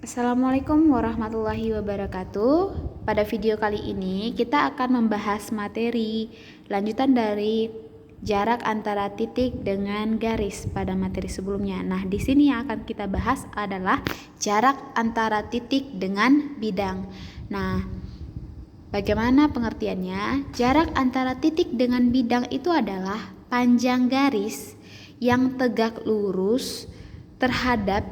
Assalamualaikum warahmatullahi wabarakatuh. Pada video kali ini kita akan membahas materi lanjutan dari jarak antara titik dengan garis pada materi sebelumnya. Nah, di sini yang akan kita bahas adalah jarak antara titik dengan bidang. Nah, bagaimana pengertiannya? Jarak antara titik dengan bidang itu adalah panjang garis yang tegak lurus terhadap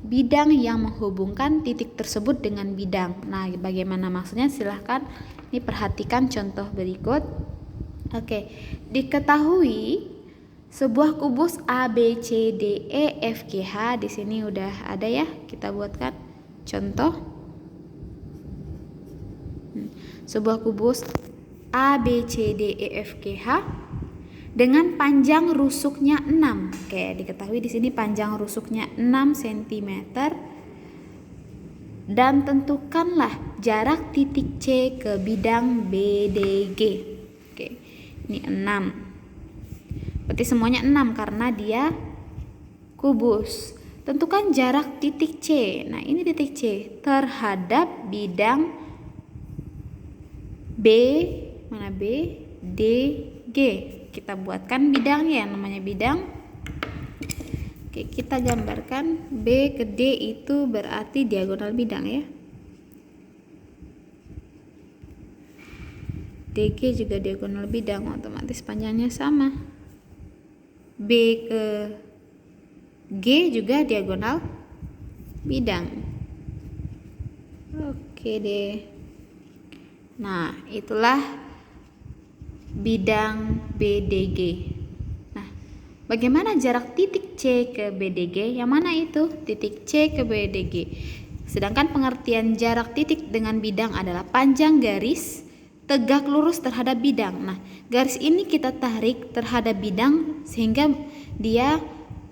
bidang yang menghubungkan titik tersebut dengan bidang. Nah, bagaimana maksudnya? Silahkan diperhatikan contoh berikut. Oke, diketahui sebuah kubus A, B, C, D, E, F, G, H. Di sini udah ada ya, kita buatkan contoh. Sebuah kubus A, B, C, D, E, F, G, H dengan panjang rusuknya 6. Oke, diketahui di sini panjang rusuknya 6 cm. Dan tentukanlah jarak titik C ke bidang BDG. Oke, ini 6. Berarti semuanya 6 karena dia kubus. Tentukan jarak titik C. Nah, ini titik C terhadap bidang B, mana B? D, G. Kita buatkan bidangnya yang namanya bidang. Oke, kita gambarkan B ke D itu berarti diagonal bidang ya. DG juga diagonal bidang, otomatis panjangnya sama. B ke G juga diagonal bidang. Oke deh. Nah, itulah bidang BDG. Nah, bagaimana jarak titik C ke BDG? Yang mana itu? Titik C ke BDG. Sedangkan pengertian jarak titik dengan bidang adalah panjang garis tegak lurus terhadap bidang. Nah, garis ini kita tarik terhadap bidang sehingga dia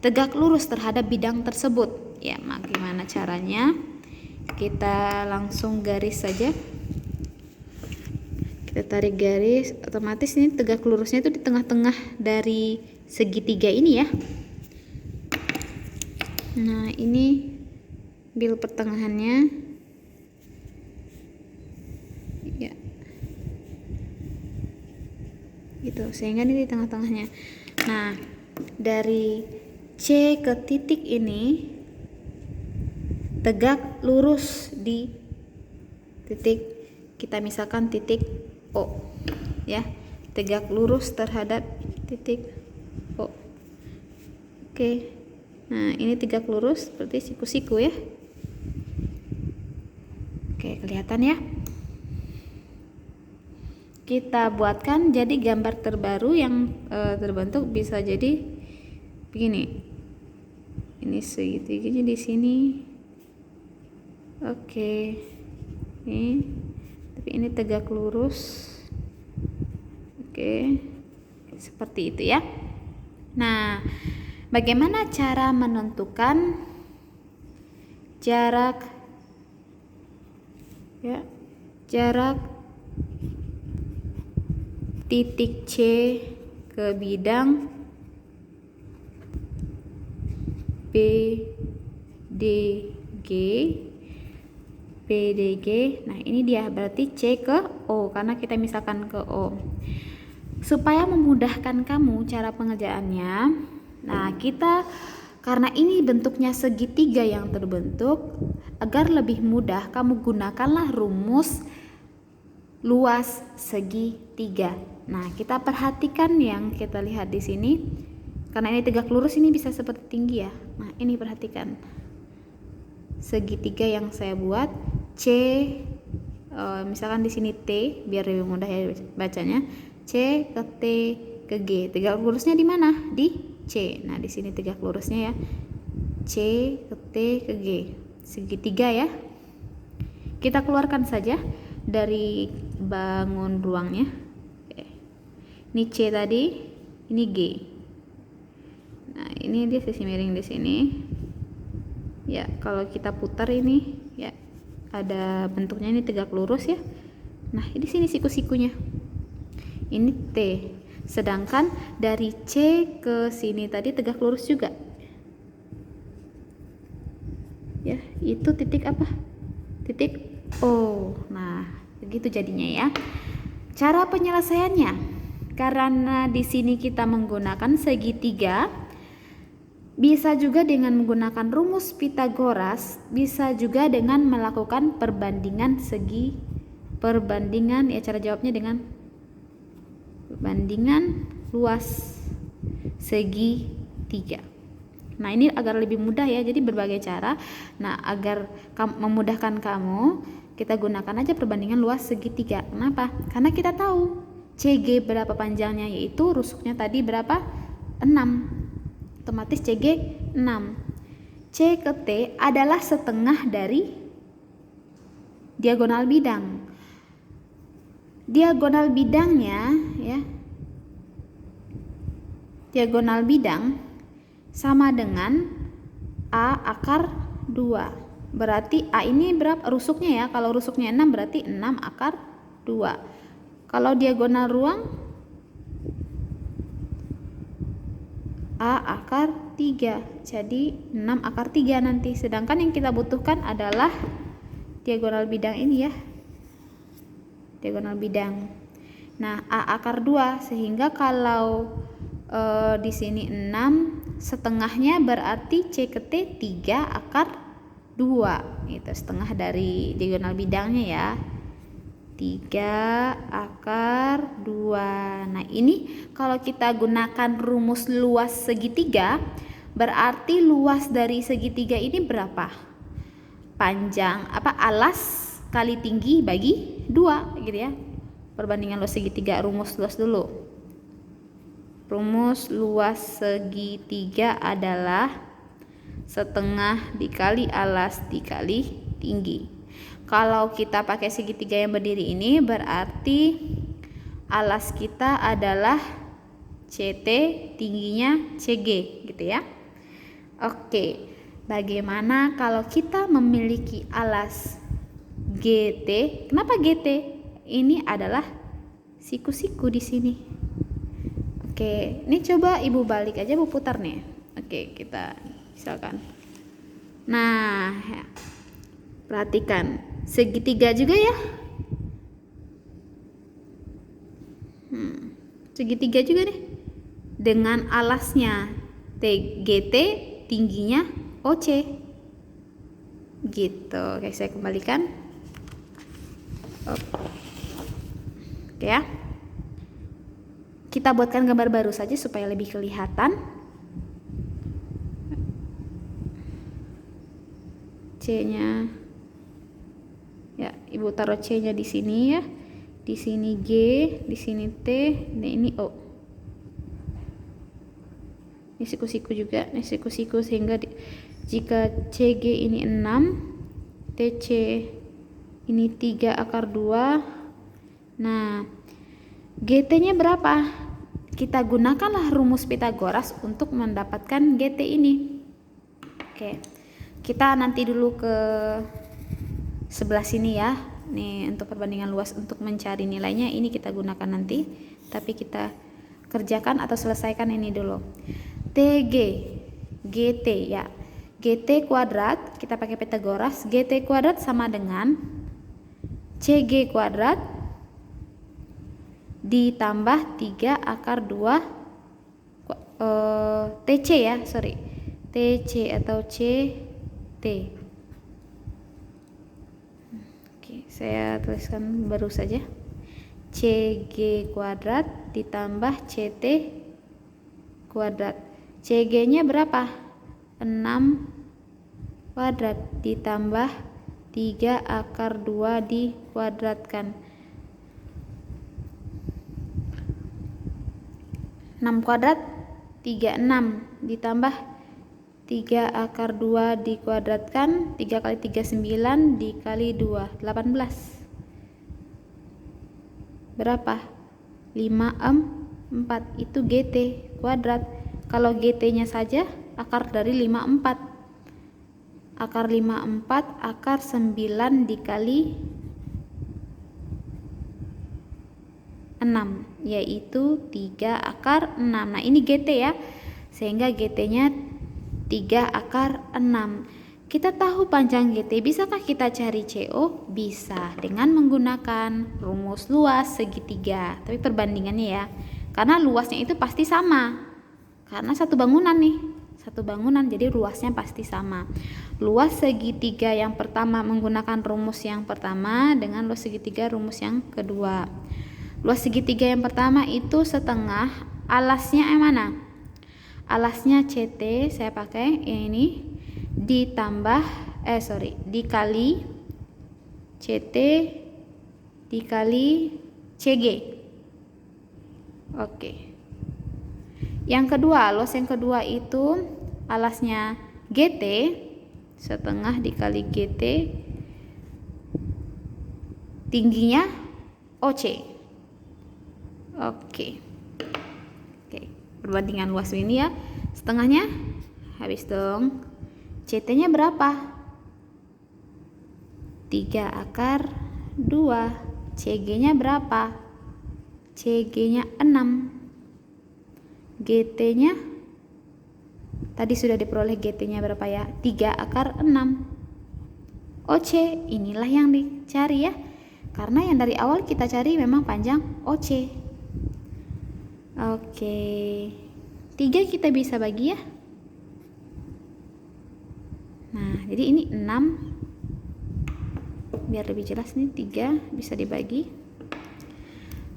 tegak lurus terhadap bidang tersebut. Ya, bagaimana caranya? Kita langsung garis saja. Kita tarik garis, otomatis ini tegak lurusnya itu di tengah-tengah dari segitiga ini ya. Nah, ini bil pertengahannya ya, gitu, sehingga ini di tengah-tengahnya. Nah, dari C ke titik ini tegak lurus di titik, kita misalkan titik O ya, tegak lurus terhadap titik O. Oke, nah ini tegak lurus seperti siku-siku ya. Oke, kelihatan ya. Kita buatkan jadi gambar terbaru yang terbentuk bisa jadi begini. Ini segitiganya di sini. Oke, ini tapi ini tegak lurus. Oke, seperti itu ya. Nah, bagaimana cara menentukan jarak ya, jarak titik C ke bidang BDG. Nah, ini dia berarti C ke O karena kita misalkan ke O. Supaya memudahkan kamu cara pengerjaannya, nah kita karena ini bentuknya segitiga yang terbentuk, agar lebih mudah kamu gunakanlah rumus luas segitiga. Nah, kita perhatikan yang kita lihat di sini. Karena ini tegak lurus, ini bisa seperti tinggi ya. Nah, ini perhatikan segitiga yang saya buat. C, misalkan di sini T, biar lebih mudah ya bacanya. C ke T ke G. Tegak lurusnya di mana? Di C. Nah, di sini tegak lurusnya ya. C ke T ke G. Segitiga ya. Kita keluarkan saja dari bangun ruangnya. Oke. Ini C tadi, ini G. Nah, ini dia sisi miring di sini. Ya, kalau kita putar ini ya ada bentuknya, ini tegak lurus ya. Nah, di sini siku-sikunya. Ini T. Sedangkan dari C ke sini tadi tegak lurus juga. Ya, itu titik apa? Titik O. Nah, begitu jadinya ya. Cara penyelesaiannya, karena di sini kita menggunakan segitiga, bisa juga dengan menggunakan rumus Pythagoras, bisa juga dengan melakukan perbandingan ya, cara jawabnya dengan perbandingan luas segitiga. Nah, ini agar lebih mudah ya, jadi berbagai cara. Nah, agar memudahkan kamu, kita gunakan aja perbandingan luas segitiga. Kenapa? Karena kita tahu CG berapa panjangnya, yaitu rusuknya tadi berapa? 6. Otomatis CG 6. C ke T adalah setengah dari diagonal bidang. Diagonal bidangnya ya. Diagonal bidang sama dengan A akar 2. Berarti A ini berapa rusuknya ya? Kalau rusuknya 6 berarti 6 akar 2. Kalau diagonal ruang A akar 3. Jadi 6 akar 3 nanti. Sedangkan yang kita butuhkan adalah diagonal bidang ini ya. Diagonal bidang. Nah, A akar 2, sehingga kalau di sini 6, setengahnya berarti C ke T 3 akar 2. Itu setengah dari diagonal bidangnya ya. 3 akar 2. Nah, ini kalau kita gunakan rumus luas segitiga, berarti luas dari segitiga ini berapa? Panjang alas kali tinggi bagi 2 gitu ya. Perbandingan luas segitiga, rumus luas dulu. Rumus luas segitiga adalah setengah dikali alas dikali tinggi. Kalau kita pakai segitiga yang berdiri ini, berarti alas kita adalah CT, tingginya CG gitu ya. Oke, bagaimana kalau kita memiliki alas GT? Kenapa GT? Ini adalah siku-siku di sini. Oke, ini coba ibu balik aja, ibu putar nih. Oke, kita misalkan. Nah, ya. Perhatikan, segitiga juga ya. Segitiga juga nih. Dengan alasnya TGT, tingginya OC. Gitu. Oke, saya kembalikan. Oke ya. Kita buatkan gambar baru saja supaya lebih kelihatan. C-nya ya, ibu taruh C-nya di sini ya. Di sini G, di sini T, nah ini O. Ini siku-siku juga, ini siku-siku, sehingga jika CG ini 6, TC ini 3 akar 2. Nah, GT-nya berapa? Kita gunakanlah rumus Pythagoras untuk mendapatkan GT ini. Oke. Kita nanti dulu ke sebelah sini ya. Nih untuk perbandingan luas, untuk mencari nilainya ini kita gunakan nanti. Tapi kita kerjakan atau selesaikan ini dulu. TG, GT ya. GT kuadrat, kita pakai Pythagoras. GT kuadrat sama dengan CG kuadrat ditambah 3 akar 2 TC ya, sorry. TC atau CT. Oke, saya tuliskan baru saja. CG kuadrat ditambah CT kuadrat. CG-nya berapa? 6 kuadrat ditambah 3 akar 2 dikuadratkan. 6 kuadrat 36 ditambah 3 akar 2 dikuadratkan, 3 kali 3 9 dikali 2 18. Berapa? 54. Itu GT kuadrat. Kalau GT-nya saja akar dari 54. Akar 54 akar 9 dikali 6, yaitu 3 akar 6. Nah, ini GT ya. Sehingga GT-nya 3 akar 6. Kita tahu panjang GT, bisakah kita cari CO? Bisa, dengan menggunakan rumus luas segitiga. Tapi perbandingannya ya, karena luasnya itu pasti sama. Karena satu bangunan nih, satu bangunan, jadi luasnya pasti sama. Luas segitiga yang pertama menggunakan rumus yang pertama dengan luas segitiga rumus yang kedua. Luas segitiga yang pertama itu setengah, alasnya yang mana? Alasnya CT, saya pakai yang ini, ditambah dikali CT dikali CG. Oke. Yang kedua, luas yang kedua itu alasnya GT, setengah dikali GT, tingginya OC. Oke. Perbandingan luas ini ya, setengahnya habis dong. CT-nya berapa? 3/2. CG-nya berapa? CG-nya 6. GT-nya tadi sudah diperoleh, GT-nya berapa ya? 3/6. OC inilah yang dicari ya. Karena yang dari awal kita cari memang panjang OC. Oke. 3 kita bisa bagi ya. Nah, jadi ini 6. Biar lebih jelas nih, 3 bisa dibagi.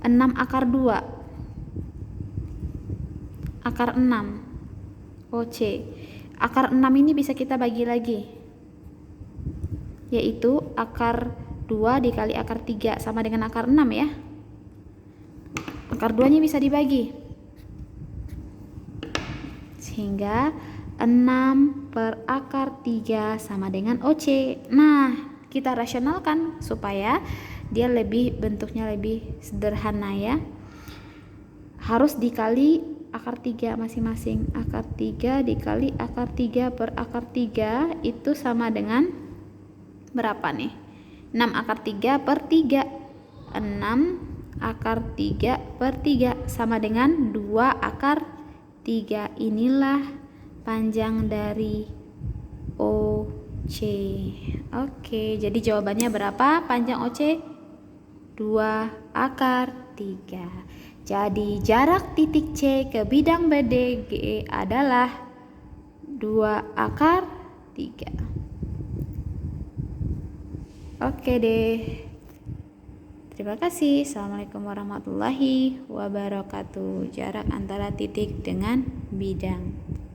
6/2. Akar 6. OC. Akar 6 ini bisa kita bagi lagi. Yaitu akar 2 dikali akar 3 sama dengan akar 6 ya. Akar 2-nya bisa dibagi. Sehingga 6/3 sama dengan OC. Nah, kita rasionalkan supaya dia bentuknya lebih sederhana ya. Harus dikali akar 3 masing-masing. Akar 3 dikali akar 3/3 itu sama dengan berapa nih? 6/3/3. 6/3/3 sama dengan 2/3. Inilah panjang dari OC. Oke, jadi jawabannya berapa panjang OC? 2/3. Jadi jarak titik C ke bidang BDG adalah 2/3. Oke deh. Terima kasih. Assalamualaikum warahmatullahi wabarakatuh. Jarak antara titik dengan bidang.